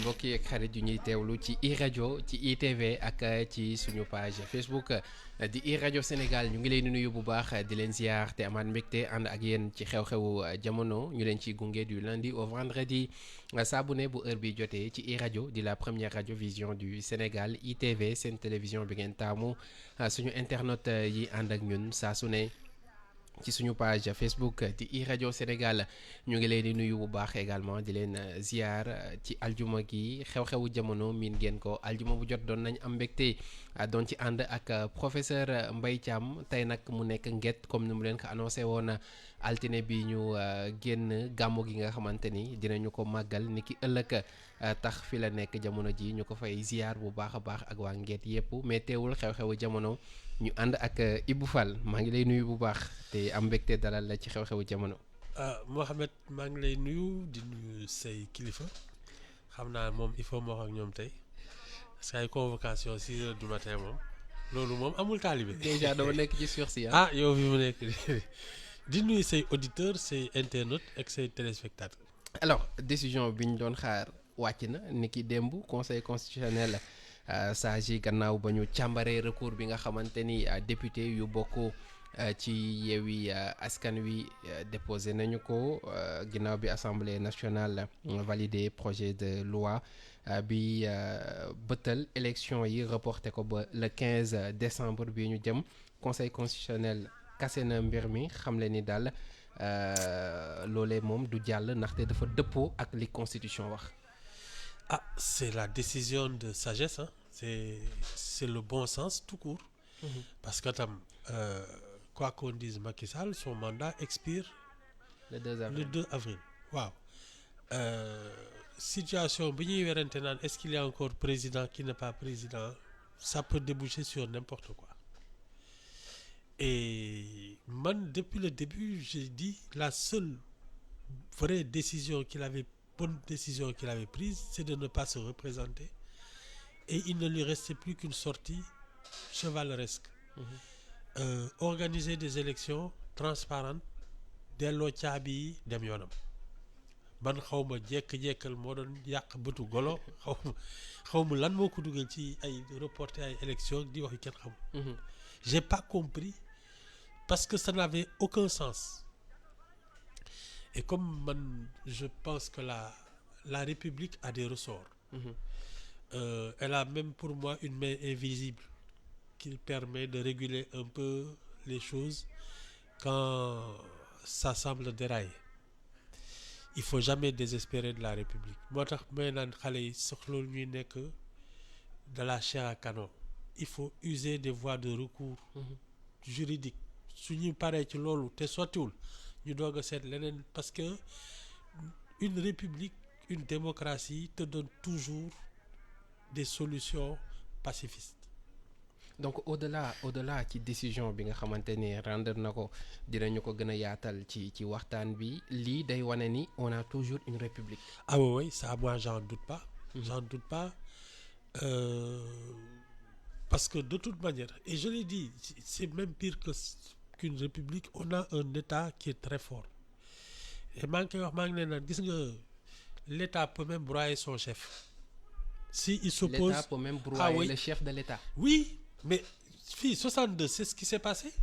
mbokk yi ak xarit yu ñuy teewlu ci iRadio ci ITV ak ci suñu page Facebook di iRadio Sénégal ñu ngi leen di nuyu bu baax di leen ziar te amaat mbégte ànd ak yéen ci xew-xewu jamono ñu leen ciy gunge du lundi au vendredi saa bu ne bu heure bi jotee ci iRadio di la première radiovision du Sénégal ITV seen télévision bi ngeen taamu suñu internet yi ànd ak ñun saa su ne. ci suñu page Facebook di iRadio Sénégal ñu ngi leen di nuyu bu baax également di leen ziar ci aljuma gi xew-xewu jamono miin ngeen ko aljuma bu jot doon nañ am mbégte doon ci ànd ak professeur Mbaye Thiam tey nag mu nekk nget comme ni mu leen ko annoncé woon altine bi ñu génn gàmmu gi nga xamante ni dinañu ko màggal ni ki ëllëg tax fi la nekk jamono ji ñu ko fay ziar bu baax a baax ak waa nget yëpp mais teewul xew-xewu jamono ñu ànd ak Ibou Fall maa ngi lay nuyu bu baax te am mbégte dalal la ci xew-xewu jamono. Mohamed maa ngi lay nuyu di nuyu say kilifa xam naa moom il faut ma wax ak ñoom tey parce que ay convocation 6 heures du matin moom loolu moom amul taalibe. déjà dama nekk ci sursis yow fi mu nekk di nuyu say auditeurs say internautes ak say téléspectateurs. alors décision bi ñu doon xaar wàcc na ni ki démb conseil constitutionnel. saa ji gannaaw ba ñu càmbaree recours bi nga xamante ni député yu bokk ci Yewwi Askan Wi déposé nañu ko ginnaaw bi assemblée nationale validé projet de loi bi bëttal élection yi reporté ko ba le 15 décembre bi ñu jëm conseil constitutionnel kase na mbir mi xamle ni daal loolee moom du jàll ndaxte dafa dëppoo ak li constitution wax. C'est la décision de sagesse, hein. C'est le bon sens tout court. Parce que quoi qu'on dise Macky Sall, son mandat expire le 2 avril. Le 2 avril. Waaw. Situation bi ñuy werante naan est-ce qu'il y a encore président qui n'est pas président, ça peut déboucher sur n'importe quoi. Et man depuis le début, j'ai dit la seule vraie décision bonne décision qu'il avait prise, c'est de ne pas se représenter et il ne lui restait plus qu'une sortie chevaleresque. Organiser des élections transparentes delloo caabi yi dem yoonam man xaw ma jekk-jekkal moo doon yàq bëtu golo xaw ma lan moo ko dugal ci ay reporter ay élections di wax yu kenn xamul. J'ai pas compris parce que ça n'avait aucun sens. Et comme je pense que la République a des ressorts, elle a même pour moi une main invisible qui permet de réguler un peu les choses quand ça semble dérailler. Il faut jamais désespérer de la République. Moo tax may naan xale yi soxla ñuy nekk de la chair à canon. Il faut user des voies de recours juridiques su ñu paree ci loolu te sottiwul ñu doog a seet leneen parce que une république une démocratie te donne toujours des solutions pacifistes. Donc au-delà ci décision bi nga xamante ni rendre na ko dinañu ko gën a yaatal ci waxtaan bi lii day wane ni on a toujours une république. Oui, ça moi j'en doute pas. J'en doute pas parce que de toute manière et je l'ai dit c'est même pire qu'une république, on a un État qui est très fort. Et maa ngi leen naan gis nga l'État peut même broyer son chef. Si il s'oppose, l'État peut même broyer le chef de l'État. Oui, mais fii 62 c'est ce qui s'est passé.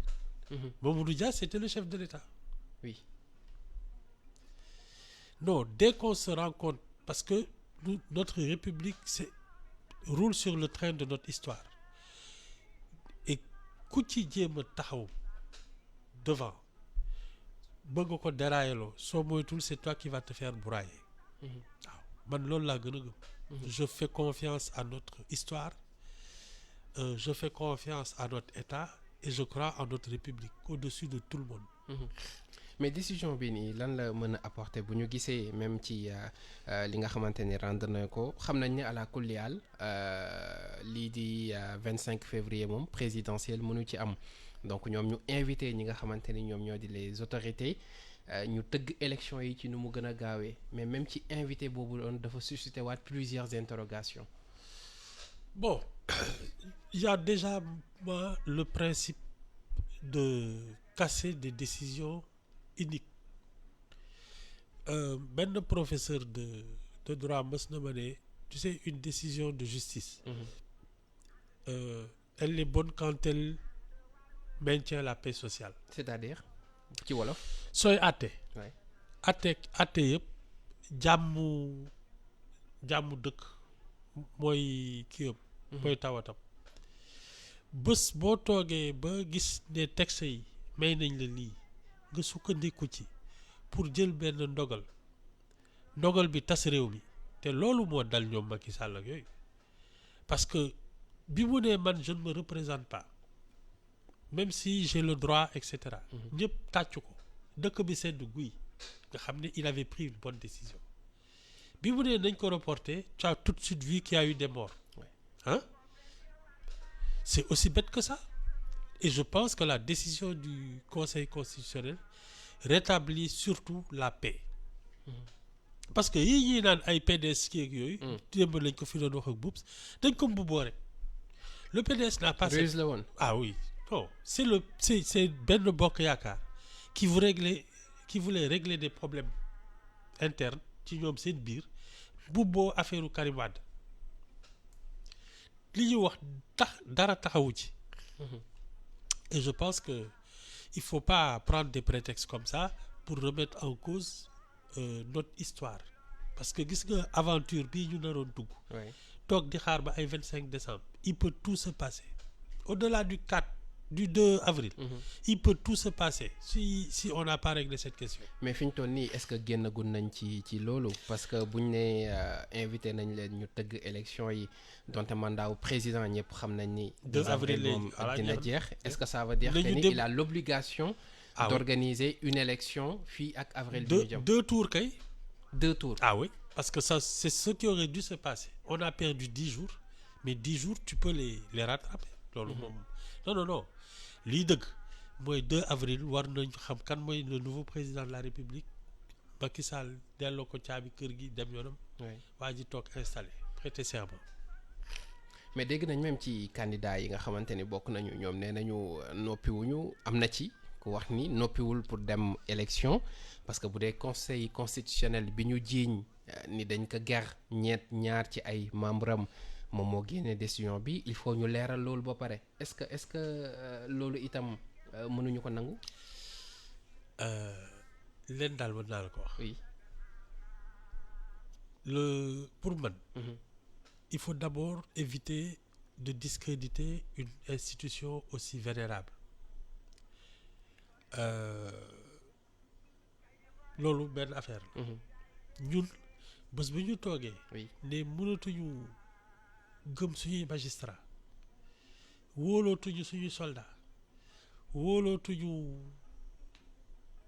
Mamadou Dia c'était le chef de l'État. Oui. Non, dès qu'on se rend compte parce que notre république roule sur le train de notre histoire. Et ku ci jéem a taxaw devant bëgg ko dérailler soo moytul c'est toi qui vas te faire broyer. waaw man loolu laa gën a gëm. Je fais confiance à notre histoire, je fais confiance à notre État et je crois en notre République au-dessus de tout le monde. Mais décision bi nii lan la mën a apporter bu ñu gisee même ci li nga xamante ni rendre na ko xam nañ ne à la kullial lii di 25 février moom présidentielle mënu ci am donc ñoom ñu invité ñi nga xamante ni ñoom ñoo di les autorités ñu tëgg élection yi ci nu mu gën a gaawee mais même ci invité boobu doon dafa susciter waat plusieurs interrogations. Bon, il y a déjà le principe de casser des décisions uniques. benn professeur de droit mës na ma ne tu sais, une décision de justice, elle est bonne quand elle maintient la paix sociale. c'est-à-dire ci wolof. sooy àtte Ouais. àtte yëpp jàmmu dëkk mooy kii yëpp mooy tawatam. bés boo toogee ba gis ne texte yi may nañ la lii nga sukkandiku ci pour jël benn ndogal bi tas réew mi te loolu moo dal ñoom Macky Sall ak yooyu parce que bi mu ne man je ne me représente pas même si j'ai le droit et cetera. ñëpp tàccu ko dëkk bi sedd guy nga xam ne il avait pris une bonne décision bi mu ne nañ ko reporter tu as tout de suite vu qu'il y a eu des morts. Hein? C'est aussi bête que ça. Et je pense que la décision du Conseil constitutionnel rétablit surtout la paix. Parce que yii ñuy naan ay PDS kii ak yooyu. démb lañ ko fi doon wax ak Boubs dañ ko mbubboo rek. Le PDS n'a pas. ruse la woon. Ah oui non c'est Benno Bokk Yaakaar qui voulait régler des problèmes internes ci ñoom seen biir mbubboo affaire Karim Wade li ñu wax dara taxawu ci. Et je pense que il faut pas prendre des prétextes comme ça pour remettre en cause notre histoire parce que gis nga aventure bii ñu naroon dugg. toog di xaar ba ay 25 décembre il peut tout se passer au-delà du 2 avril. Il peut tout se passer si on n'a pas réglé cette question. mais fi ñu toll nii est-ce que génnagun nañ ci loolu parce que buñ ne invité nañ leen ñu tëgg élection yi donte mandat wu président ñëpp xam nañ ni. 2 avril moom dina jeex est-ce que ça veut dire que ni il a l'obligation d'organiser une élection fii ak avril bi ñu jëm. 2 tours kay. 2 tours. Ah oui parce que ça c'est ce qui aurait dû se passer on a perdu 10 jours mais 10 jours tu peux les rattraper. loolu moom non lii dëgg mooy 2 avril war nañ xam kan mooy le nouveau président de la République Macky Sall delloo ko caabi kër gi dem yoonam. waa ji toog installé prêter serment. mais dégg nañ même ci candidat yi nga xamante ni bokk nañu ñoom nee nañu noppiwuñu am na ci ku wax ni noppiwul pour dem élection parce que bu dee conseil constitutionnel bi ñu jiiñ ni dañ ko ger ñaar ci ay membre am moom moo génne décision bi il faut ñu leeral loolu ba pare est-ce que loolu itam mënuñu ko nangu. leen daal mën naa la ko wax. oui. pour man. Il faut d'abord éviter de discréditer une institution aussi vénérable. loolu benn affaire la. ñun bés bu ñu toogee. ne mënatuñu gëm suñuy magistrat wóolootuñu suñuy soldat wóolootuñu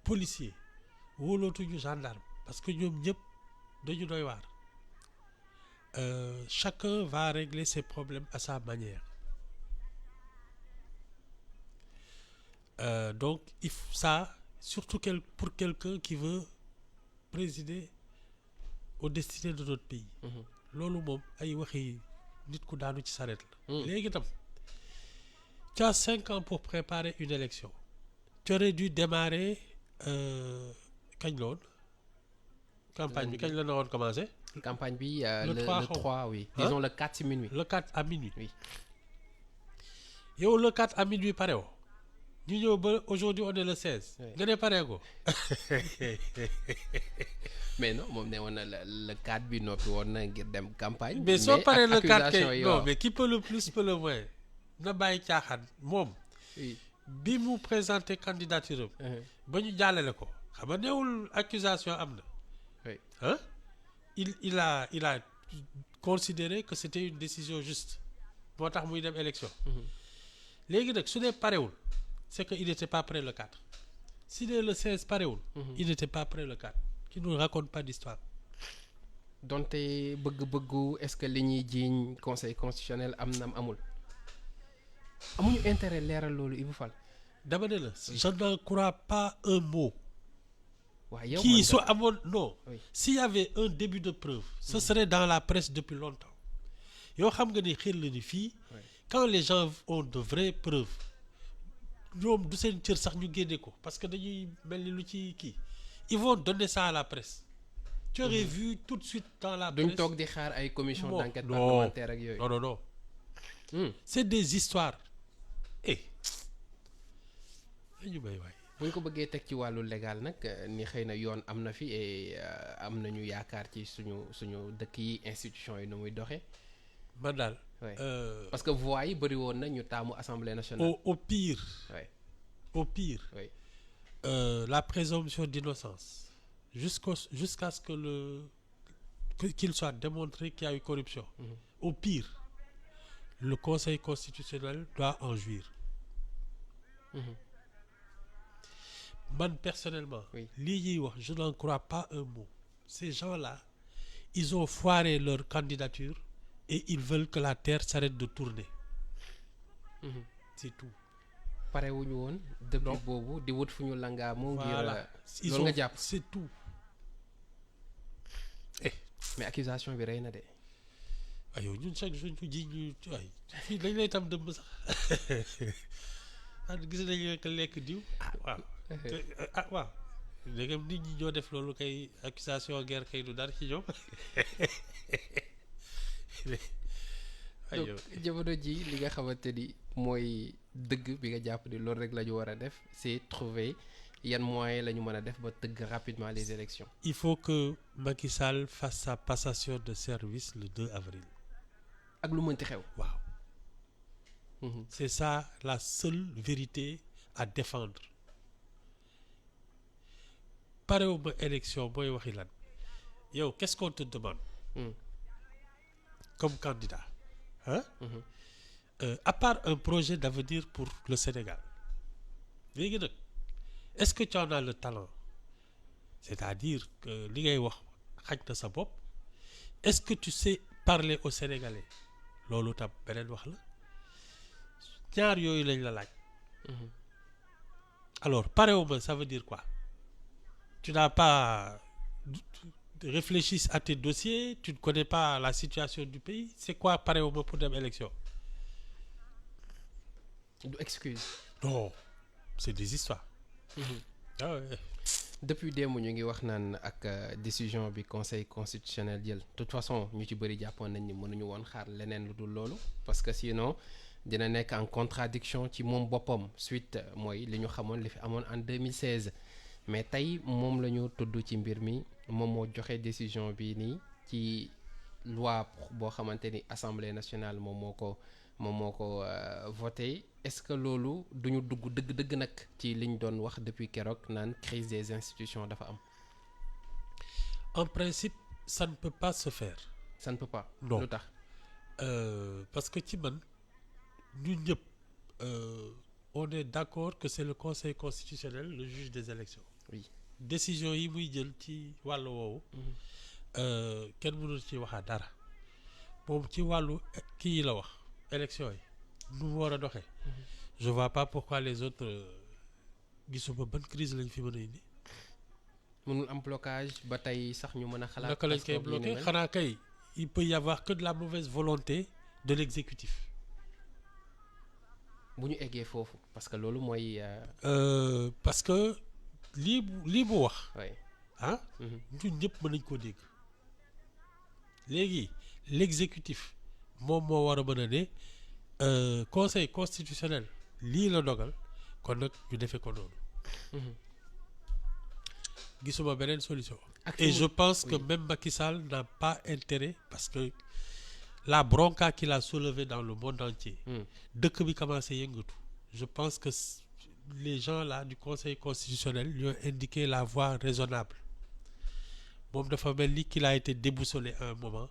policier wóolootuñu gendarme parce que ñoom ñëpp dañu doy waar. Chacun va régler ses problèmes à sa manière. Donc il faut ça surtout pour quelqu'un qui veut présider aux destinées de notre pays. loolu moom ay waxi nit ku daanu ci saret la. léegi tam tu as 5 ans pour préparer une élection. Tu aurais dû démarrer kañ la woon campagne bi kañ la na woon commencé. campagne bi le 3 oui. disons le 4 ci minuit. le 4 à minuit. oui. yow le 4 à minuit pare woo ñu ñëw ba aujourd'hui on est le 16. nga ne pare ko. mais non moom ne woon na le 4 bi noppi woon na ngir dem campagne. mais soo paree le 4 kay non mais qui peut le plus peut le moins na bàyyi caaxaan moom. bi mu présenté candidature am. ba ñu jàllale ko xam nga neewul accusation am na. oui hein il a considéré que c'était une décision juste moo tax muy dem élection. léegi nag su dee parewul c'est que il n'était pas prêt le 4 si dee le 16 parewul. il n'était pas prêt le 4 qui nous raconte pas d'histoire. donte bëgg-bëggu est-ce que li ñuy jiiñ conseil constitutionnel am na amul amuñu intérêt leeral loolu Ibou Fall. dama ne la je n'en crois pas un mot. waaw yow qui soit amoon non. oui. S'il y avait un début de preuve. Ce serait dans la presse depuis longtemps. yoo xam nga ni xel la ni fii. quand les gens ont de vraies preuves ñoom du seen cër sax ñu génne ko parce que dañuy mel ni lu ci kii ils vont donner ça à la presse tu aurais vu tout de suite dans la duñ presse. toog di xaar ay commission Non, d'enquête non. parlementaire ak yooyu. Non, non, non. Hmm. C'est des histoires. Eh. Dañu may waay. bu ñu ko bëggee teg ci wàllu légal nag ni xëy na yoon am na fi et am nañu yaakaar ci suñu dëkk yi institution yi nu muy doxee. Man daal. Ouais. Parce que voix yi bëri woon na ñu taamu assemblée nationale. Au pire. Ouais. Au pire. Oui. La présomption d'innocence. Jusqu'à ce qu'il soit démontré qu'il y a eu corruption. Au pire, le Conseil constitutionnel doit en jouir. Man, personnellement, Oui. je n'en crois pas un mot. Ces gens-là, ils ont foiré leur candidature et ils veulent que la terre s'arrête de tourner. C'est tout. pare wuñu woon depuis Non. boobu di wut fu ñu langaamu ngir Voilà. loolu nga jàpp. C'est tout. mais accusation bi rey na de. waaye yow ñun chaque jour ñu ji ñu waay fii dañ lay tam dëmm sax gis nañu que lekk diw waaw waaw léegi nit ñi ñoo def loolu kay accusation guerre kay du dara ci ñoom donc jamono ji li nga xamante ni mooy dëgg bi nga jàpp ni loolu rek la ñu war a def c'est trouver yan moyen la ñu mën a def ba tëgg rapidement les élections. il faut que Macky Sall fasse sa passation de service le 2 avril. ak lu mënti xew. waaw. C'est ça la seule vérité à défendre. parewuma élection booy waxi lan yow qu'est-ce qu'on te demande comme candidat hein à part un projet d'avenir pour le Sénégal léegi nag est-ce que tu en as le talent c'est-à-dire que li ngay wax xaj na sa bopp est-ce que tu sais parler aux Sénégalais loolu tam beneen wax la ñaar yooyu lañ la laaj alors parewuma ça veut dire quoi tu n'as pas réfléchi à tes dossiers, tu ne connais pas la situation du pays. C'est quoi pareil au moins pour des élections? du excuse. Non, c'est des histoires. Ah ouais. Depuis démb ñu ngi wax naan ak décision bi conseil constitutionnel jël de toute façon ñu ci bëri jàppoon nañ ni mënuñu woon xaar leneen lu dul loolu parce que sinon dina nekk en contradiction ci moom boppam suite mooy li ñu xamoon li fi amoon en 2016 mais tey moom la ñu tudd ci mbir mi moom moo joxe décision bi nii ci loi boo xamante ni assemblée nationale moom moo ko voté est-ce que loolu duñu dugg dëgg-dëgg nag ci liñ doon wax depuis keroog naan crise des institutions dafa am. En principe ça ne peut pas se faire. Ça ne peut pas. Non. lu tax. Parce que ci man ñun ñëpp on est d'accord que c'est le conseil constitutionnel le juge des élections. Oui. Décision yi muy jël ci wàllu woowu. kenn mënul ci waxaa dara moom ci wàllu kii la wax élection yi nu mu war a doxee. Je vois pas pourquoi les autres gisuma ban crise lañ fi mën a indi. mënul am blocage ba tey sax ñu mën a xalaat. naka lañ koy bloqué xanaa kay il peut y avoir que de la mauvaise volonté de l'exécutif. bu ñu eggee foofu parce que loolu mooy. parce que lii bu wax. oui. ah. ñun ñëpp mën nañ koo dégg. léegi l'exécutif moom moo war a mën a ne conseil constitutionnel lii la dogal kon nag ñu defee ko noonu. gisuma beneen solution. Et je pense que même Macky Sall n'a pas intérêt parce que la bronca qu'il a soulevée dans le monde entier. dëkk bi commencé yëngatu. Je pense que les gens là du conseil constitutionnel lui ont indiqué la voie raisonnable. moom dafa mel ni qu'il a été déboussolé à un moment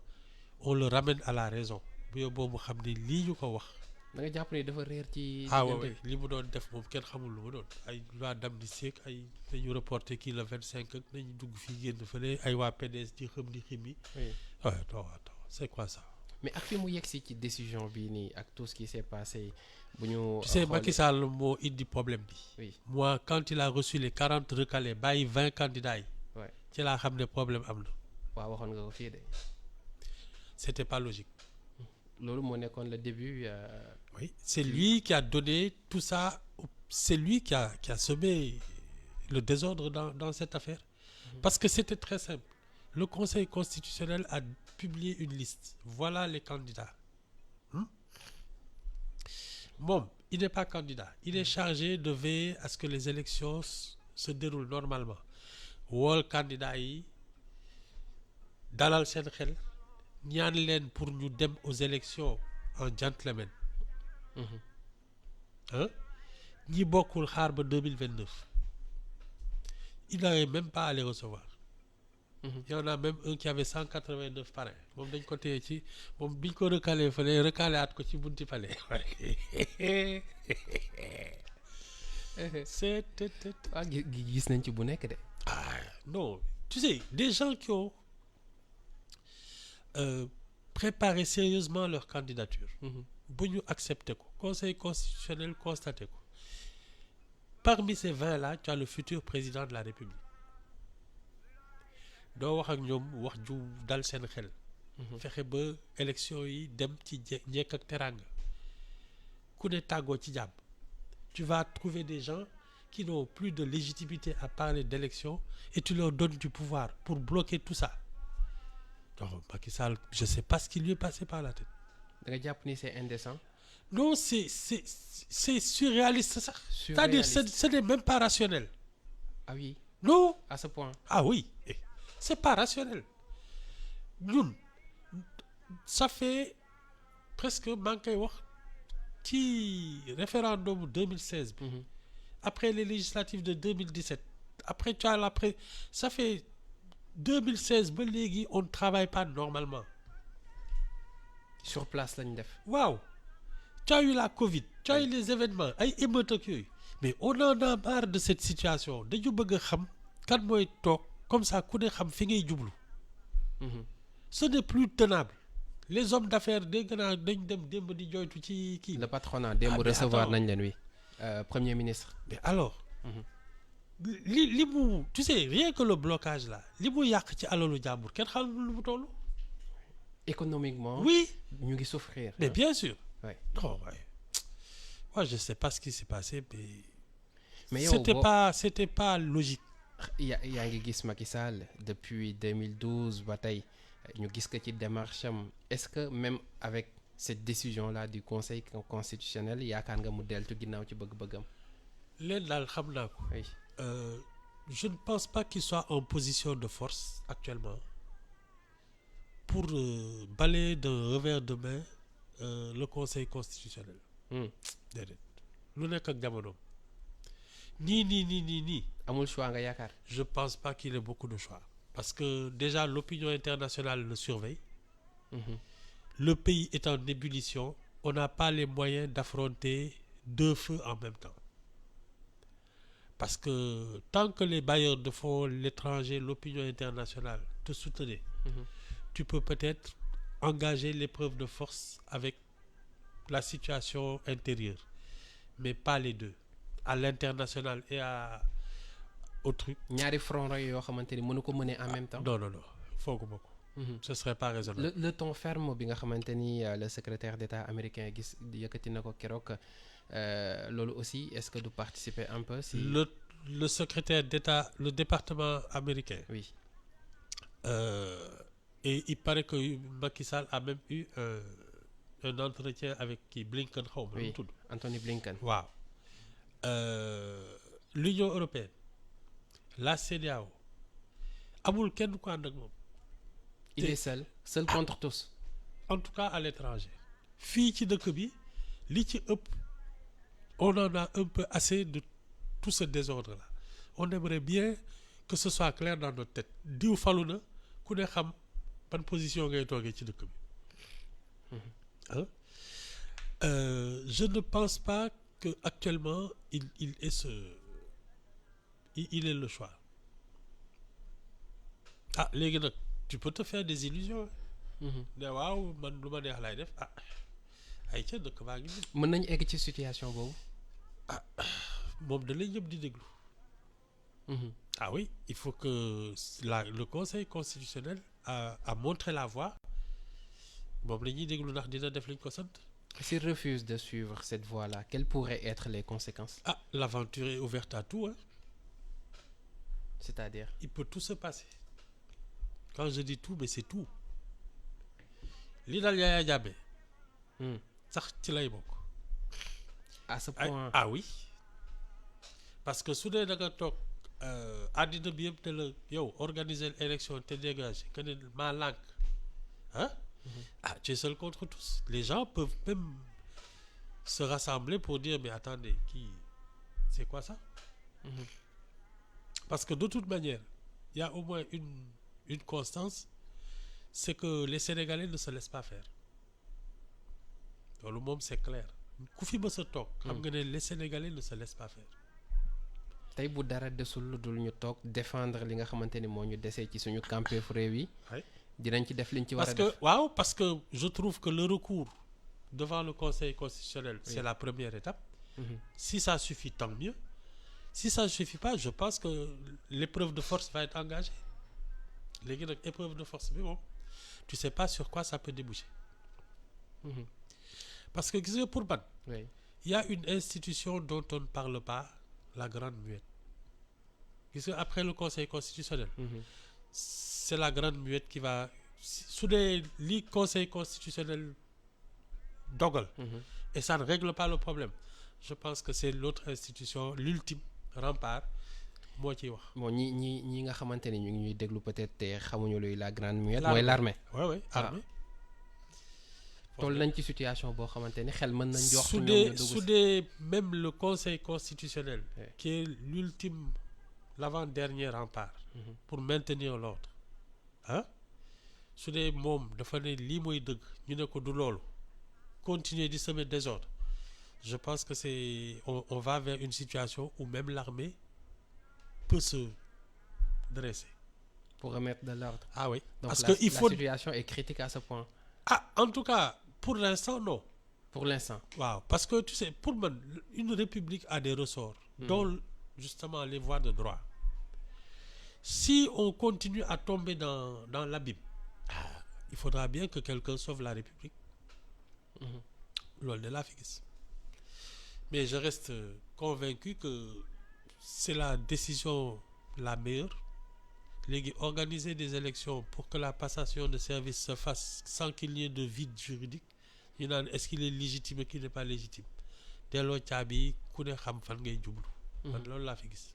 on le ramène à la raison bu yóbboo mu xam ni lii ñu ko wax. da nga jàpp ne dafa réer ci. waaw li mu doon def moom kenn xamul lu mu doon ay loi d'amnistie ak ay nañu reporté kii le 25 ak nañu dugg fii génn fële ay waa PDS di xam ni xim yi. waaw attends c'est quoi ça. mais ak fi mu yegsi ci décision bi nii ak tout ce qui s'est passé bu ñu. tu sais Macky Sall moo indi problème bi. oui moi quand il a reçu les 40 recalés bàyyi 20 candidats yi. ouais. ci laa xam ne problème am na. waaw waxoon nga ko fii de. c'était pas logique. loolu moo nekkoon le début. Oui, c'est lui qui a donné tout ça, c'est lui qui a semé le désordre dans cette affaire. Parce que c'était très simple. le Conseil constitutionnel a publié une liste. Voilà les candidats. Bon, il n'est pas candidat. Il est chargé de veiller à ce que les élections se déroulent normalement. wool candidat yi dalal seen xel ñaan leen pour ñu dem aux élections en gentleman. ñi bokkul xaar ba 2029. Il n'arrive même pas à les recevoir. Il y en a même un qui avait 189 parrains. moom dañ ko téye ci moom biñ ko recalé fële recalé at ko ci bunti fale. gis nañ ci bu nekk de. Non, tu sais, des gens qui ont préparé sérieusement leur candidature. bu ñu accepté ko Conseil constitutionnel constaté ko. Parmi ces 20 là tu as le futur président de la République. doo wax ak ñoom wax ju dal seen xel. fexe ba élection yi dem ci njekk ak teraanga. ku ne tàggoo ci jàmm. Tu vas trouver des gens qui n'ont plus de légitimité à parler d'élection et tu leur donnes du pouvoir pour bloquer tout ça. Donc Macky Sall, je sais pas ce qui lui est passé par la tête. Da nga jàpp ni c'est indécent? Non, c'est surréaliste ça. C'est-à-dire ce n'est même pas rationnel. Ah oui. Non. À ce point. Ah oui. C'est pas rationnel. Ñun ça fait presque maa ngi koy wax ci référendum 2016 bi. Après les législatives de 2017. Après tu as ça fait 2016 ba léegi on ne travaille pas normalement. Sur place lañ def. Waaw. Tu as eu la Covid. Tu as eu les événements ay émeutes ak yooyu. Mais on en a marre de cette situation dañu bëgg a xam kan mooy toog comme ça ku ne xam fi ngay jublu. Ce n'est plus tenable. Les hommes d'affaires dégg naa dañ dem démb di joytu ci kii. Le patronat démb recevoir nañ leen wi. Premier ministre. Mais alors. li mu tu sais rien que le blocage là li mu yàq ci alalu jàmbur kenn xamul lu mu toll. Économiquement. Oui. ñu ngi souffrir. Mais bien sûr. Oui. Non, ouais. Moi je sais pas ce qui s'est passé mais yow c'était pas logique. yaa ngi gis Macky Sall depuis 2012 ba tey ñu gis ko ci démarche am est-ce que même avec cette décision là du Conseil constitutionnel yaakaar nga mu deltu ginnaaw ci bëgg-bëggam. Leen daal xam naa ko. Oui. Je ne pense pas qu'il soit en position de force actuellement pour balayer d'un revers de main le Conseil constitutionnel. Déedéet lu nekk ak jamonoom. nii. amul choix nga yaakaar. Je pense pas qu'il ait beaucoup de choix. Parce que déjà l'opinion internationale le surveille. Le pays est en ébullition. On n'a pas les moyens d'affronter deux feux en même temps. Parce que tant que les bailleurs de fonds, l'étranger, l'opinion internationale te soutenaient, tu peux peut-être engager l'épreuve de force avec la situation intérieure. Mais pas les deux. À l'international et au truc. ñaari front rek yoo xamante ni mënu ko mener en même temps. Non. fooguma ko. Ce serait pas raisonnable. Le ton ferme bi nga xamante ni le secrétaire d'État américain gis yëkkati na ko keroog loolu aussi est-ce que du participer un peu si. Le secrétaire d'État, le département américain. Oui. Et il paraît que Macky Sall a même eu un entretien avec Blinken xaw ma. Oui, Anthony Blinken. Waaw. L'Union européenne, la CEDEAO amul kenn ku ànd ak moom. Il est seul contre tous. En tout cas à l'étranger. Fii ci dëkk bi li ci ëpp on en a un peu assez de tout ce désordre là. On aimerait bien que ce soit clair dans notre tête. Diw falu na ku ne xam ban position ngay toogee ci dëkk bi. Je ne pense pas que actuellement il ait le choix. Ah léegi nag tu peux te faire des illusions. ne waaw man lu ma neex laay def ay ca dëkk baa ngi nii. mën nañu egg ci situation boobu. moom da lay ñëpp di déglu. Ah oui, il faut que le Conseil constitutionnel a montré la voie. moom la ñuy déglu ndax dina def li ñu ko sant. S'il refuse de suivre cette voie-là, quelles pourraient être les conséquences? L'aventure est ouverte à tout, hein. C'est-à-dire? Il peut tout se passer. quand je dis tout mais c'est tout li dal Yaya Jammeh sax ci lay bokk. à ce point ah oui parce que su dee da nga toog àddina bi yëpp te la yow organiser l'élection te dégagé que ne maa lànk tu es seul contre tous. Les gens peuvent même se rassembler pour dire mais attendez c'est quoi ça? Parce que de toute manière il y a au moins une constance, c'est que les Sénégalais ne se laissent pas faire. loolu moom c'est clair ku fi mës a toog xam nga ne les Sénégalais ne se laissent pas faire. tey bu dara desul lu dul ñu toog défendre li nga xamante ni moo ñu desee ci suñu campéef réew yi dinañ ci def liñ ci war a def. parce que je trouve que le recours devant le Conseil constitutionnel c'est la première étape. Si ça suffit tant mieux. Si ça ne suffit pas je pense que l'épreuve de force va être engagée. léegi nag épreuve de force bi moom tu sais pas sur quoi ça peut déboucher. Parce que gis nga pour man il y a une institution dont on ne parle pas, la grande muette. Gis nga après le Conseil constitutionnel c'est la grande muette qui va su dee li Conseil constitutionnel dogal et ça ne règle pas le problème, je pense que c'est l'autre institution, l'ultime rempart moo ciy wax. bon ñi nga xamante ni ñu ngi ñuy déglu peut-être te xamuñu luy la grande muette mooy l'armée. oui armée. toll nañ ci situation boo xamante ni xel mën nañ jox su dee même le Conseil constitutionnel qui est l'ultime, l'avant-dernier rempart pour maintenir l'ordre su dee moom dafa ne lii mooy dëgg ñu ne ko du loolu continuer di semer désordre, je pense que on va vers une situation où même l'armée peut se dresser pour remettre de l'ordre. Ah oui. Donc parce la situation est critique à ce point. En tout cas pour l'instant non. Pour l'instant. Waaw parce que tu sais pour man une république a des ressorts dont justement les voies de droit. Si on continue à tomber dans l'abîme, il faudra bien que quelqu'un sauve la république. Loolu de laa fi gis. Mais je reste convaincu que c'est la décision la meilleure. Léegi organiser des élections pour que la passation de service se fasse sans qu'il y ait de vide juridique, ñu naan est-ce qu'il est légitime et qu'il n'est pas légitime, delloo caabi ku ne xam fan ngay jublu. man loolu laa fi gis.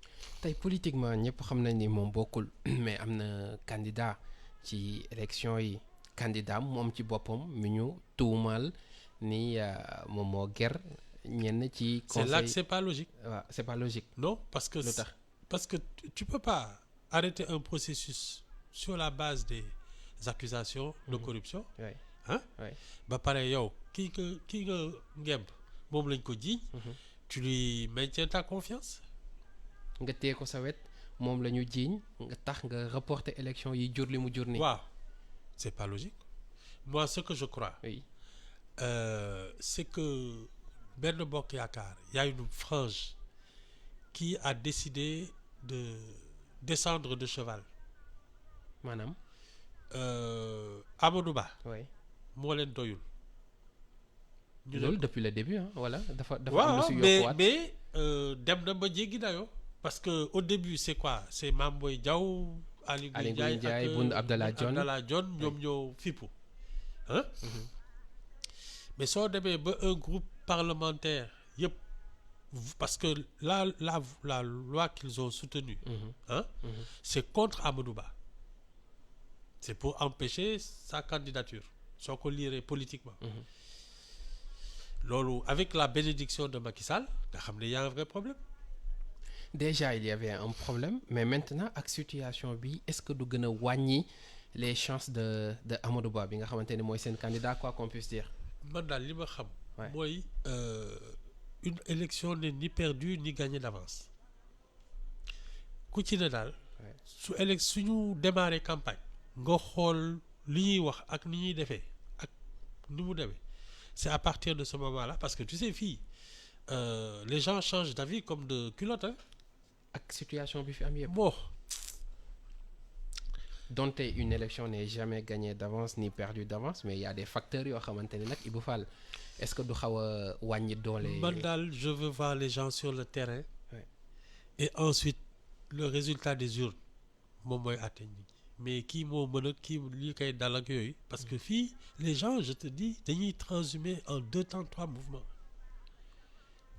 tey politiquement ñëpp xam nañ ni moom bokkul mais am na candidat ci élection yi, candidat moom ci boppam mi ñu tuumaal ni moom moo ger ñenn ci conseil. C'est là que c'est pas logique. waaw c'est pas logique. Non parce que lu tax parce que tu peux pas arrêter un processus sur la base des accusations de corruption. Ba pare yow kii nga ngemb moom lañ ko jiiñ. Tu lui maintiens ta confiance. nga téye ko sa wet moom la ñu jiiñ nga tax nga reporter élection yi jur li mu jur ni. Waaw c'est pas logique. Moi ce que je crois. Oui. C'est que Benno Bokk Yaakaar y a une frange qui a décidé de descendre de cheval. maanaam. Amadou Ba. oui. moo leen doyul. loolu depuis le début voilà dafa am lu si yokkuwaat mais dem na ba jéggi dayoo. parce que au début c'est quoi c'est Mame Boye Diao. Aly Ngouille Ndiaye ak Boun Abdallah Dionne ñoom ñoo fippu mais soo demee ba un groupe parlementaire yëpp parce que la loi qu'ils ont soutenue c'est contre Amadou Ba, c'est pour empêcher sa candidature soo ko lire politiquement. loolu avec la bénédiction de Macky Sall nga xam ne y a un vrai problème. Déjà il y avait un problème mais maintenant ak situation bi est-ce que du gën a wàññi les chances de Amadou Ba bi nga xamante ni mooy seen candidat quoi qu'on puisse dire. man daal li ma xam. mooy une élection n'est ni perdue ni gagnée d'avance. ku ci ne daal. suñu démarrer campagne. nga xool li ñuy wax ak ni ñuy defee ak ni mu demee c'est à partir de ce moment-là parce que tu sais fii les gens changent d'avis comme de culotte ak situation bi fi am yëpp. bon. donte une élection n'est jamais gagnée d'avance ni perdue d'avance mais il y a des facteurs yoo xamante ni nag Ibou Fall est-ce que du xaw a wàññi doole. man daal je veux voir les gens sur le terrain. et ensuite le résultat des urnes moom mooy àtte nit ñi mais kii moo mën a kii lii koy dal ak yooyu parce que fii les gens je te dis dañuy transhumer en 2 temps 3 mouvements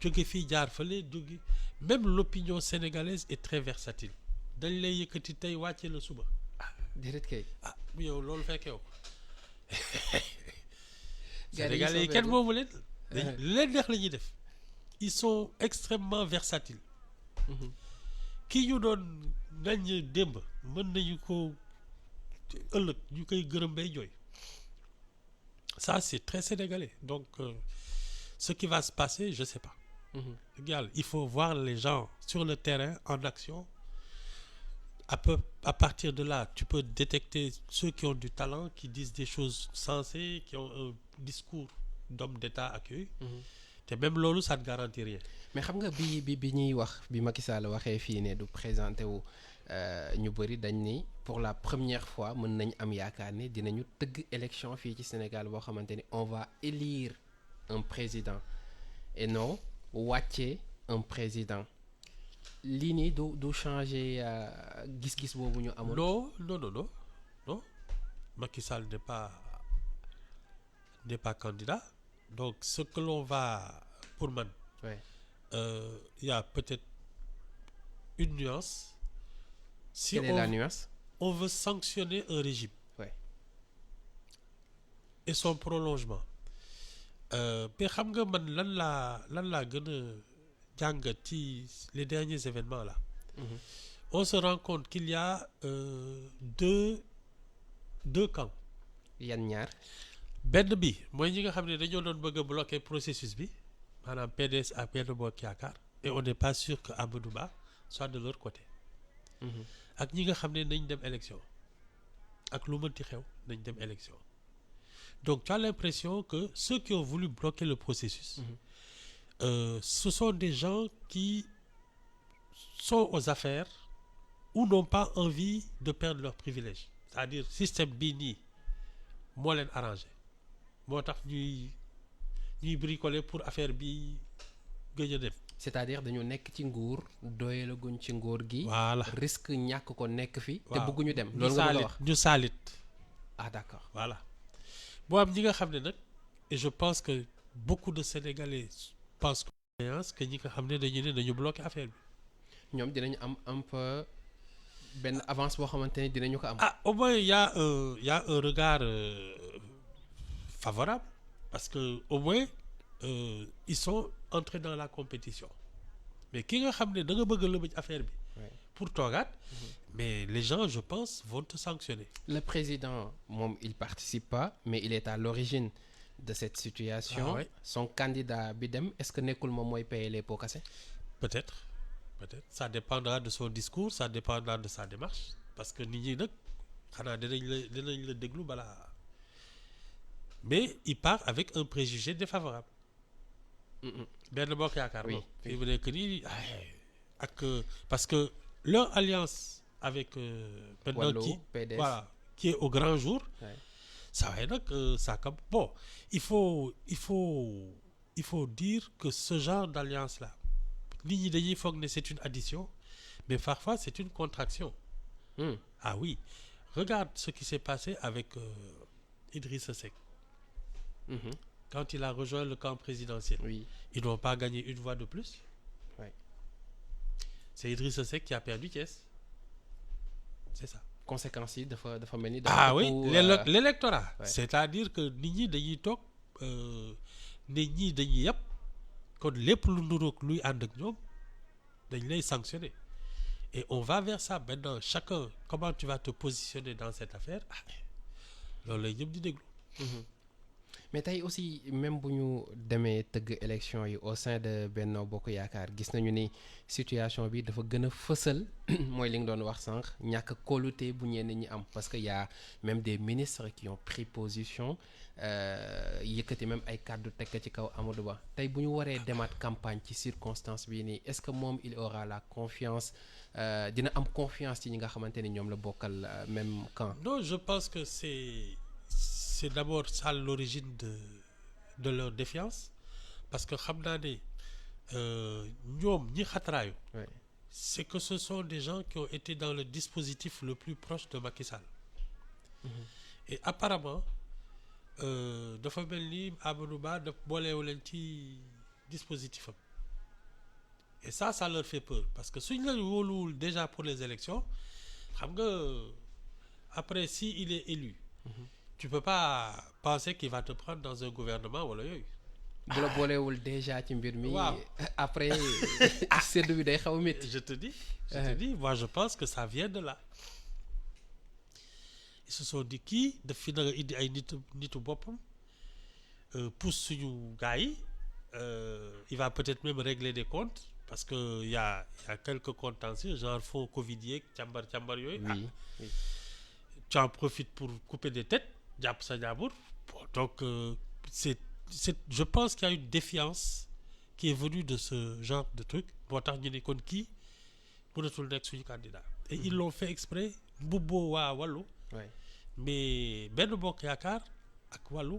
jóge fii jaar fële jóge même l'opinion sénégalaise est très versatile dañ lay yëkkati tey wàcce la suba déedéet kay. yow loolu fekkee ko Gars yi sénégalais yi kenn moomu leen li leen neex la ñuy def ils sont extrêmement versatiles kii ñu doon ngañ démb mën nañu ko ëllëg ñu koy gërëm bay jooy ça c'est très sénégalais donc ce qui va se passer je sais pas yàlla il faut voir les gens sur le terrain en action à partir de là tu peux détecter ceux qui ont du talent qui disent des choses sensées qui ont un discours d'homme d'État ak yooyu te même loolu ça ne garantit rien mais xam nga bi ñuy wax bi Macky Sall waxee fii ne du présenté wu ñu bëri dañ ni pour la première fois mën nañ am yaakaar ni dinañu tëgg élection fii ci Sénégal boo xamante ni on va élire un président et non wàcce un président lii nii du changer gis-gis boobu ñu amoon. non Macky Sall n'est pas candidat donc ce que l'on va pour man y a peut-être une nuance si quelle est la nuance on veut sanctionner un régime et son prolongement mais xam nga man lan laa gën a jàngat ci les derniers événements là on se rend compte qu'il y a deux camps yan ñaar benn bi mooy ñi nga xam ne dañoo doon bëgg a bloquer processus bi maanaam PDS ak Benno Bokk Yaakaar et on n'est pas sûr que Amadou Ba soit de leur côté ak ñi nga xam ne nañ dem élection ak lu mënti xew nañ dem élection donc tu as l'impression que ceux qui ont voulu bloquer le processus ce sont des gens qui sont aux affaires ou n'ont pas envie de perdre leurs privilèges c'est-à-dire système bii nii moo leen arrangé moo tax ñuy bricoler pour affaire bi gëj a dem c'est-à-dire dañu nekk ci nguur doyalaguñ ci nguur gi voilà risque ñàkk ko nekk fi te waaw bëgguñu dem loolu nga bëgg a wax ñu saalit d'accord voilà boo am ñi nga xam ne nag et je pense que beaucoup de Sénégalais pensent que ñi nga xam ne dañu bloquer affaire bi ñoom dinañu am un peu benn avance boo xamante ne dinañu ko am au moins y a un regard favorable parce que au moins ils sont entrés dans la compétition mais ki nga xam ne da nga bëgg a lëbëj affaire bi pour toogaat mais les gens je pense vont te sanctionner le président moom il participe pas mais il est à l'origine de cette situation son candidat bi dem est-ce que nekkul moom mooy payer les pots cassés peut-être ça dépendra de son discours ça dépendra de sa démarche parce que nit ñi nag xanaa dinañ la déglu balaa mais il part avec un préjugé défavorable Benno Bokk Yaakaar moom fii mu nekk nii ak parce que leur alliance avec maintenant qui est au grand jour ça waaye nag ça comme bon il faut dire que ce genre d'alliance là nit ñi dañuy foog ne c'est une addition mais parfois c'est une contraction ah oui regarde ce qui s'est passé avec Idrissa Seck quand il a rejoint le camp présidentiel ils n'ont pas gagné une voix de plus c'est Idrissa Seck qui a perdu Thiès c'est ça conséquences yi dafa mel ni l'électorat c'est-à-dire que nit ñi dañuy toog nit ñi dañuy yàpp kon lépp lu nuroog luy ànd ak ñoom dañ lay sanctionner et on va vers ça maintenant chacun comment tu vas te positionner dans cette affaire loolu lay ñëpp di déglu mais tey aussi même bu ñu demee tëgg élection yi au sein de Benno Bokk Yaakaar gis nañu ni situation bi dafa gën a fësal mooy li nga doon wax sànq ñàkk kóolute bu ñenn ñi am parce que y a même des ministres qui ont pris position yëkkati même ay kàddu tekk ci kaw Amadou Ba tey bu ñu waree demaat campagne ci circonstance bii nii est-ce que moom il aura la confiance dina am confiance ci ñi nga xamante ni ñoom la bokkal même camp. Non, je pense que c'est d'abord ça l'origine de leur défiance parce que xam naa ne ñoom ñi xatraayu c'est que ce sont des gens qui ont été dans le dispositif le plus proche de Macky Sall et apparemment dafa mel ni Amadou Ba daf boolewu leen ci dispositif am et ça leur fait peur parce que suñ la wóoluwul déjà pour les élections xam nga après si il est élu tu peux pas penser qu'il va te prendre dans un gouvernement wala yooyu bu la boolewul déjà ci mbir mi. waaw après seddu bi day xaw a métti. je te dis moi je pense que ça vient de là ils se sont dit kii daf fi na nga indi ay nitu boppam pousse suñu gars yi il va peut-être même régler des comptes parce que y a quelques contentieux genre fonds Covid yeeg càmbar yooyu. oui. Tu en profites pour couper des têtes jàpp sa jàmbur bon donc c'est je pense qu'il y a une défiance qui est venue de ce genre de truc moo tax ñu ne kon kii mënatul nekk suñu candidat et ils l'ont fait exprès mbubboo waa wàllu mais Benno Bokk Yaakaar ak wàllu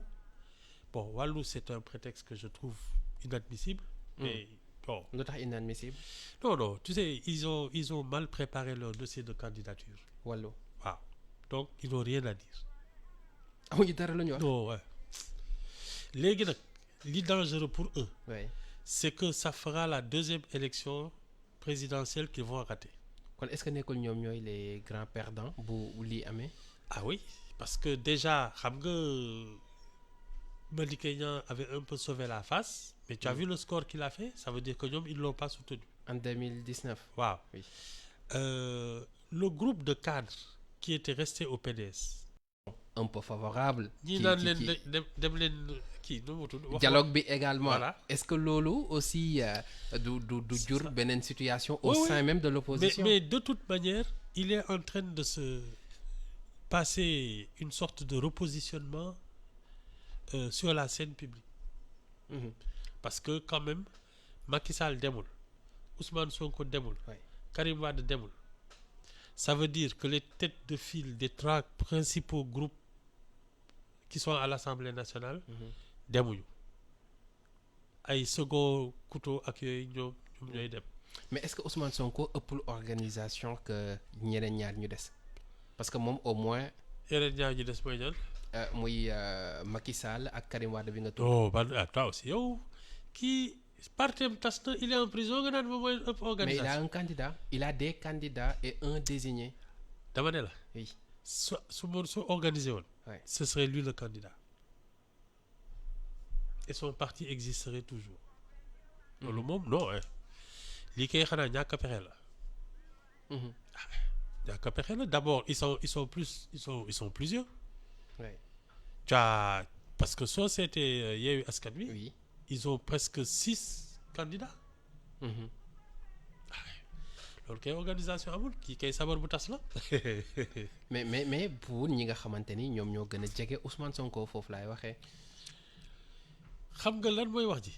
bon wàllu c'est un prétexte que je trouve inadmissible mais bon lu tax inadmissible. non tu sais ils ont mal préparé leur dossier de candidature wàllu waaw donc ils n'ont rien à dire amuñu dara lu ñu wax. non ouais léegi nag li dangereux pour eux c'est que ça fera la deuxième élection présidentielle qu'ils vont rater. kon est-ce que nekkul ñoom ñooy les grands perdants bu lii amee. ah oui parce que déjà xam nga Madické Niang avait un peu sauvé la face mais tu as vu le score qu'il a fait ça veut dire que ñoom ils l'ont pas soutenu. en 2019. waaw oui. Le groupe de cadres qui était resté au PDS. un peu favorable. ñi naan leen dem leen kii nu mu tudd. dialogue bi également. Voilà. Est-ce que loolu aussi du jur beneen situation. au sein même de l'opposition. mais de toute manière il est en train de se passer une sorte de repositionnement sur la scène publique. Parce que quand même Macky Sall demul Ousmane Sonko demul. Karim Wade demul. Ça veut dire que les têtes de file des trois principaux groupes qui sont à l'Assemblée nationale demuñu ay second couteau ak yooyu ñoom ñooy dem. mais est-ce que Ousmane Sonko ëppul organisation que ñeneen ñaar ñu des parce que moom au moins. yeneen ñaar ñu des mooy ñan. muy Macky Sall ak Karim Wade bi nga tudd. oh toi aussi yow kii partem tas na il est en prison nga naan moom mooy ëpp organisation. mais il a un candidat il a des candidats et un désigné. dama ne la. oui su organisé woon. ce serait lui le candidat. et son parti existerait toujours. loolu moom non lii kay xanaa ñàkk a pexe la. ñàkk a pexe la d'abord ils sont plusieurs. tu as parce que soo seetee Yewwi Askan Wi. oui. ils ont presque 6 candidats. loolu kay organisation amul kii kay sabar bu tas la. mais pour ñi nga xamante ni ñoom ñoo gën a jege Ousmane Sonko foofu laay waxee. xam nga lan mooy wax ji.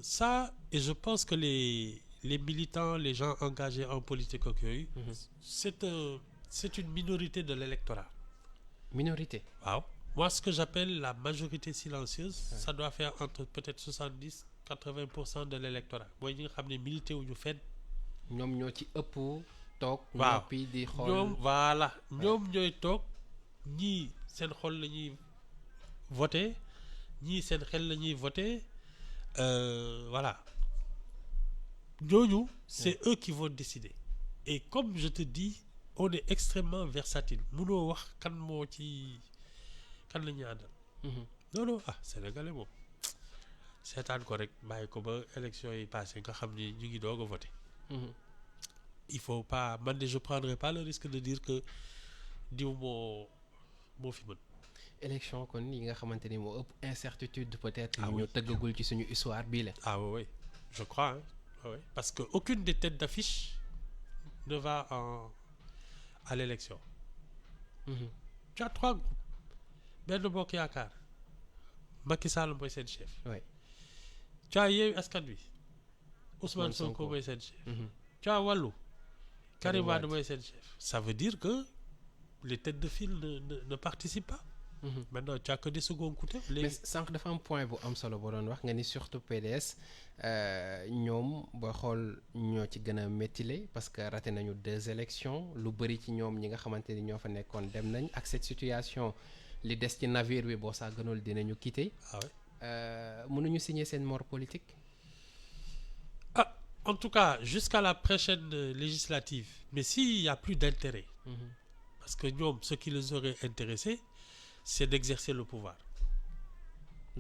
ça et je pense que les militants les gens engagés en politique ak yooyu. c'est une minorité de l'électorat. minorité. waaw moi ce que j'appelle la majorité silencieuse. ça doit faire entre peut-être 70-80% de l'électorat mooy ñi nga xam ne milité wuñu fenn. ñoom ñoo ci ëpp toog. waaw noppi di xool ñoom voilà ñoom ñooy toog ñii seen xol la ñuy voter ñii seen xel la ñuy voter voilà ñooñu c'est eux qui vont décider et comme je te dis on est extrêmement versatile mënoo wax kan moo ci kan la ñuy àndal. non sénégalais moom seetaan ko rek bàyyi ko ba élection yi passé nga xam ni ñu ngi doog a voter. il faut pas man de je prendrai pas le risque de dire que diw moo fi mën. élection kon yi nga xamante ni moo ëpp incertitude peut-être. ah ñu tëggagul ci suñu histoire bii la. ah oui je crois oui parce que aucune des têtes d'affiche ne va à l'élection. tu as 3 groupes Benno Bokk Yaakaar Macky Sall mooy seen chef. oui tu as Yewwi Askan Wi Ousmane Sonko mooy seen chef. tu as Wallu Karim Wade mooy seen chef. ça veut dire que les têtes de file ne participent pas. Maintenant tu as que des seconds couteaux mais léegi. sànq dafa am point bu am solo boo doon wax nga ni surtout PDS ñoom boo xool ñoo ci gën a méttile parce que raté nañu 2 élections lu bëri ci ñoom ñi nga xamante ni ñoo fa nekkoon dem nañ ak cette situation li des ci navire bi boo saa gënul dinañu quitter. Ah ouais. mënuñu signer seen mort politique. Ah, en tout cas jusqu'à la prochaine législative, mais s'il y a plus d'intérêt, parce que ñoom ce qui les aurait intéressé c'est d'exercer le pouvoir.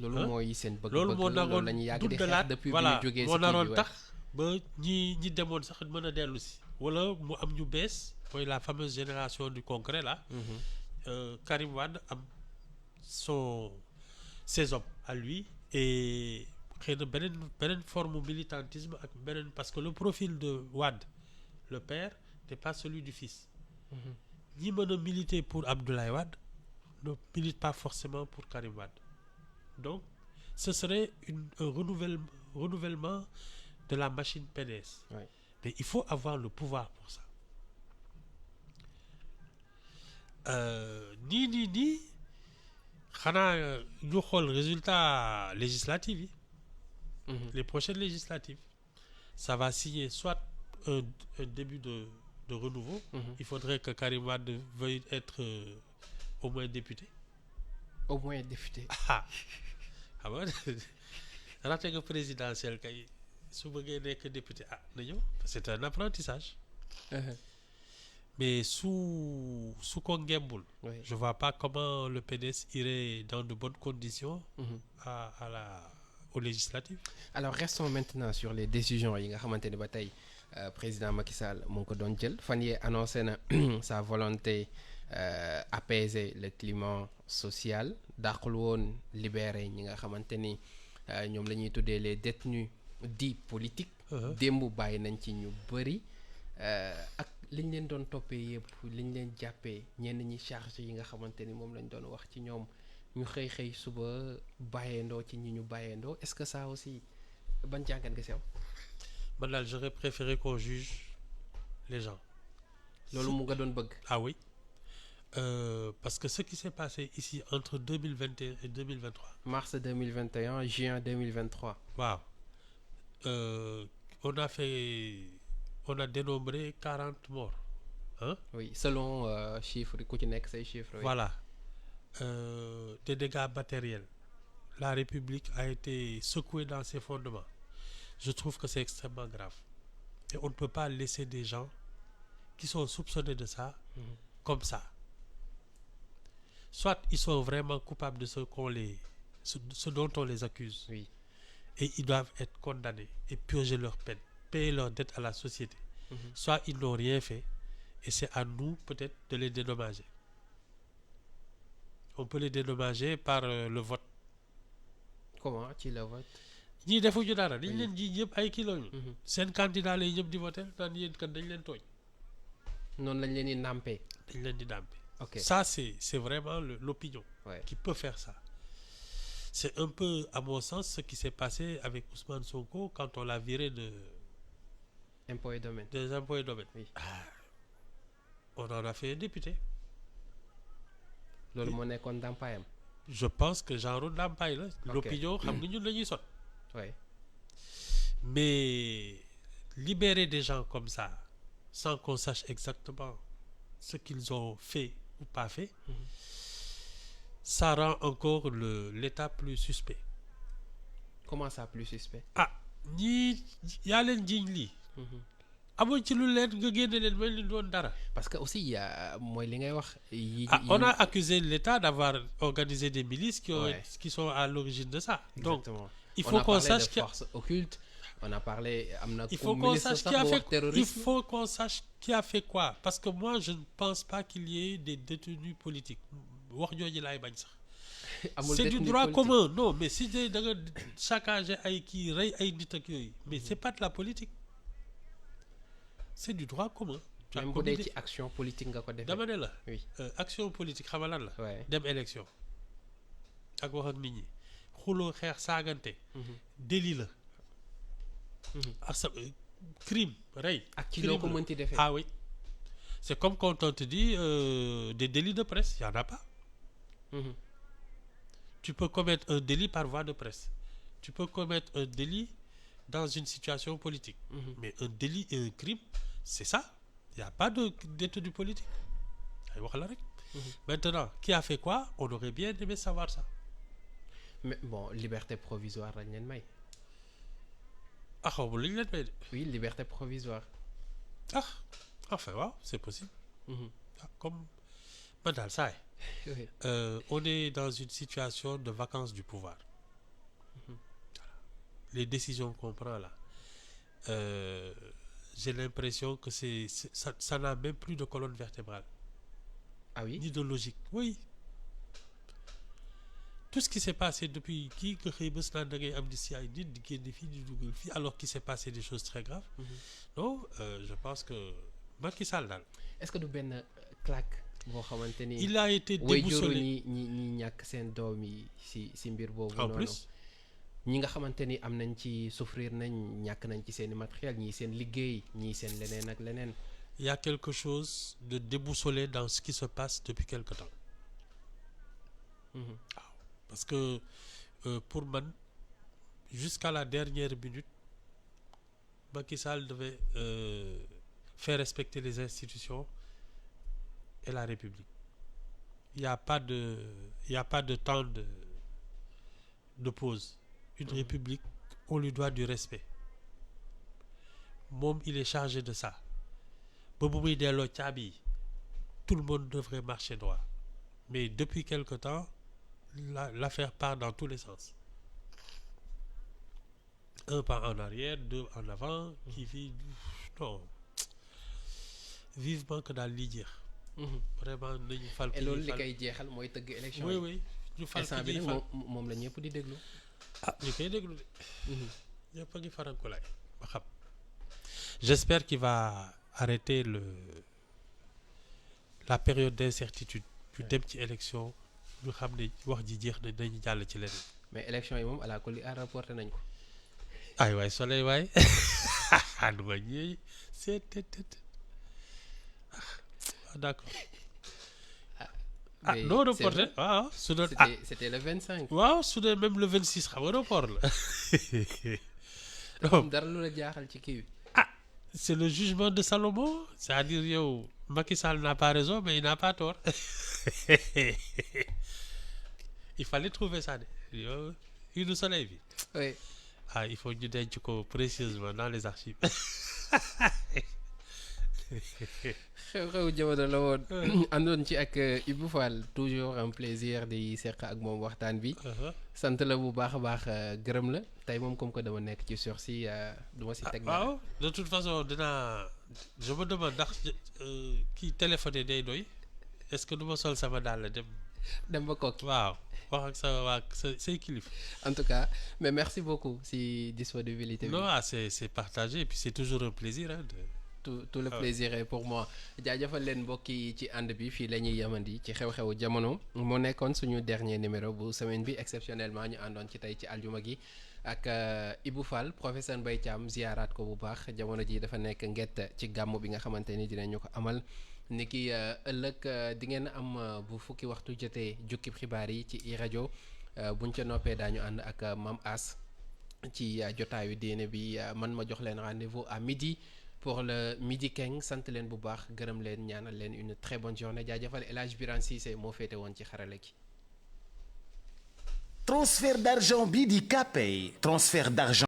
loolu mooy seen bëgg-bëgg loolu moo naroon la ñu yàgg di dundalaat xeex depuis voilà bi ñu jógee moo si naroon tax ba ñi demoon sax mën a dellu si wala mu am ñu bees mooy la fameuse génération du concret là. Karim Wade am ses hommes à lui et xëy na beneen forme militantisme ak beneen parce que le profil de Wade le père n'est pas celui du fils. ñi mën a militer pour Abdoulaye Wade ne milite pas forcément pour Karim Wade. Donc ce serait un renouvellement de la machine PDS. Oui. Mais il faut avoir le pouvoir pour ça. nii xanaa ñu xool résultat législatif yi. Les prochaines législatives. Ça va signer soit un début de renouveau. Il faudrait que Karim Wade veuille être au moins député. Au moins député. Ah bon raté nga présidentiel kay su bëggee nekk député na ñëw c'est un apprentissage. Mais su ko ngembul. Oui. Je vois pas comment le PDS irait dans de bonnes conditions. Aux législatives. Alors restons maintenant sur les décisions yi nga xamante ni ba tey président Macky Sall mu ngi ko doon jël fan yee annoncé na sa volonté apaiser le climat social dàqul woon libérer ñi nga xamante ni ñoom la ñuy tuddee les détenus dits politiques. démb bàyyi nañ ci ñu bëri ak liñ leen doon toppee yëpp liñ leen jàppee ñenn ñi charge yi nga xamante ni moom lañ doon wax ci ñoom ñu xëy suba bàyyeendoo ci ñi ñu bàyyeendoo est-ce que ça aussi ban jàngat nga si am. man daal j'aurais préféré qu'on juge les gens. loolu mu nga doon bëgg. Ah oui. Parce que ce qui s'est passé ici entre 2021 et 2023. Mars 2021, juin 2023. Waaw. On a dénombré 40 morts. Hein? Oui, selon chiffres ku ci nekk say chiffres. Oui. Voilà. Des dégâts matériels. La République a été secouée dans ses fondements. Je trouve que c'est extrêmement grave. Et on ne peut pas laisser des gens qui sont soupçonnés de ça comme ça. Soit ils sont vraiment coupables de ce dont on les accuse. Oui. Et ils doivent être condamnés et purger leur peine, payer leur dette à la société. Soit ils n'ont rien fait et c'est à nous peut-être de les dédommager. On peut les dédommager par le vote. Comment ci le vote. ñii defuñu dara dañ leen ji ñëpp ay kii lañu. seen candidat lay ñëpp di voter naan yéen kan dañ leen tooñ. noonu lañ leen di nàmpee. dañ leen di nàmpee. Ok. Ça c'est vraiment l'opinion Ouais. qui peut faire ça. C'est un peu à mon sens ce qui s'est passé avec Ousmane Sonko quand on l'a viré Impôts et domaines. des impôts et domaines. Oui. On en a fait un député. loolu moo nekkoon ndàmpaayam. Je pense que genre ndàmpaay la. L'opinion xam nga ñun la ñuy sot. Oui. Mais libérer des gens comme ça sans qu'on sache exactement ce qu'ils ont fait ou pas fait, ça rend encore l'État plus suspect. Comment ça plus suspect. Ah ñii yaa leen jiiñ lii. amuñ ci lu leen nga génne leen mel ni doon dara. parce que aussi mooy li ngay wax. On a accusé l'État d'avoir organisé des milices Ouais. qui sont à l'origine de ça. Donc Exactement. il faut qu'on sache qu'il y a forces occultes. On a parlé il faut qu'on sache qui a fait il faut qu'on sache qui a fait quoi parce que moi je ne pense pas qu'il y ait des détenus politiques wax jooju laay bañ sax. C'est du droit commun. Non mais si da nga saccager ay kii rey ay nit ak yooyu mais c'est pas de la politique. C'est du droit commun. même bu dee ci action politique nga ko defee. dama ne la. Oui. Action politique xam nga lan la. Ouais. dem élection ak wax ak nit ñi xuloo xeex saagante. délit la. ak sa crime rey. ak ci loo ko mënti defee. Ah oui. C'est comme quand on te dit des délits de presse, il y en a pas. Tu peux commettre un délit par voie de presse. Tu peux commettre un délit dans une situation politique. Mais un délit et un crime, c'est ça. Il n'y a pas de détenu politique. Ay wax la rek. Maintenant, qui a fait quoi? On aurait bien aimé savoir ça. mais bon liberté provisoire lañ leen may. Ah xaw ma lu ñu leen may de. oui liberté provisoire. Ah enfin waaw c'est possible. Ah, comme man daal saa yi. oui. On est dans une situation de vacance du pouvoir. Les décisions qu'on prend là, j'ai l'impression que ça n'a même plus de colonne vertébrale, ah oui. ni de logique. Oui. Tout ce qui s'est passé depuis kii nga xëy bés naan da ngay amnistie ay nit di génne fii di dugal fii alors qu'il s'est passé des choses très graves. Non, je pense que Macky Sall daal. est-ce que du benn claque boo xamante ni. Il a été waajur déboussolé. ñi ñàkk seen doom yi si mbir boobu. En noonu plus. ñi nga xamante ni am nañ ci souffrir nañ ñàkk nañ ci seen i matériel ñii seen liggéey ñii seen leneen ak leneen. Il y a quelque chose de déboussolé dans ce qui se passe depuis quelque temps. Parce que pour man, jusqu'à la dernière minute, Macky Sall devait faire respecter les institutions et la République. Il n'y a pas de temps de pause. Une République, on lui doit du respect. Moom, il est chargé de ça. Ba bu muy delloo caabi yi, tout le monde devrait marcher droit. Mais depuis quelque temps, l'affaire part dans tous les sens. Un pas en arrière, deux en avant, qui vit... Non. Vivement que daal lii jeex. Vraiment nañu fal et ki loolu ñuy li fal. koy jeexal mooy tëgg élection Oui, yi. oui. ñu fal instant ki bi ñuy nag fal. moom la ñëpp di déglu. Ah ñu koy déglu de. ñëpp a ngi farankulaay ba xam. J'espère qu'il va arrêter la période d'incertitude. ñu dem ci élection ñu xam ne wax ji jeex na dañu jàll ci leneen. mais élection yi moom ala kulli à rapporté nañ ko. ay waay soleil waay du ma ñëw c'est d'accord. mais non c'est reporté vrai. waaw su doon c'était le 25. waaw su dee même le 26 xam nga report la. am dara lu la jaaxal ci kii bi. C'est le jugement de Salomon, c'est-à-dire yow Macky Sall n'a pas raison mais il n'a pas tort. Il fallait trouver ça de yow une soleil bi. oui. Il faut ñu denc ko précieusement dans les archives. xew-xew jamono la woon. àndoon ci ak Ibou Fall toujours un plaisir di seq ak moom waxtaan bi. sant la bu baax a baax gërëm la tey moom comme que dama nekk ci sursis du ma si teg. waaw de toute façon je me demande ndax kii téléphoné day doy est-ce que du ma sol sama daal dem ba kokki. waaw wax ak say kilifa. en tout cas mais merci beaucoup si disponibilité bi. non c'est partagé et puis c'est toujours un plaisir hein, tout le plaisir est pour moi. jaajëfal leen mbokk yi ci ànd bi fii la ñuy yamandi ci xew-xewu jamono moo nekkoon suñu dernier numéro bu semaine bi exceptionnellement ñu àndoon ci tey ci aljuma gi ak Ibou Fall professeur Mbaye Thiam ziaraat ko bu baax jamono ji dafa nekk ngett ci gàmm bi nga xamante ni dinañu ko amal ni ki ëllëg di ngeen am bu fukki waxtu jotee jukkib xibaar yi ci iRadio buñ ca noppee daañu ànd ak Mam As ci jotaayu diine bi man ma jox leen rendez-vous à midi pour le midi keng sant leen bu baax gërëm leen ñaanal leen une très bonne journée jaajëfal El Hadj Birane Cissé moo féete woon ci xarala gi. Transfert d'argent bi di Kpay transfert d'argent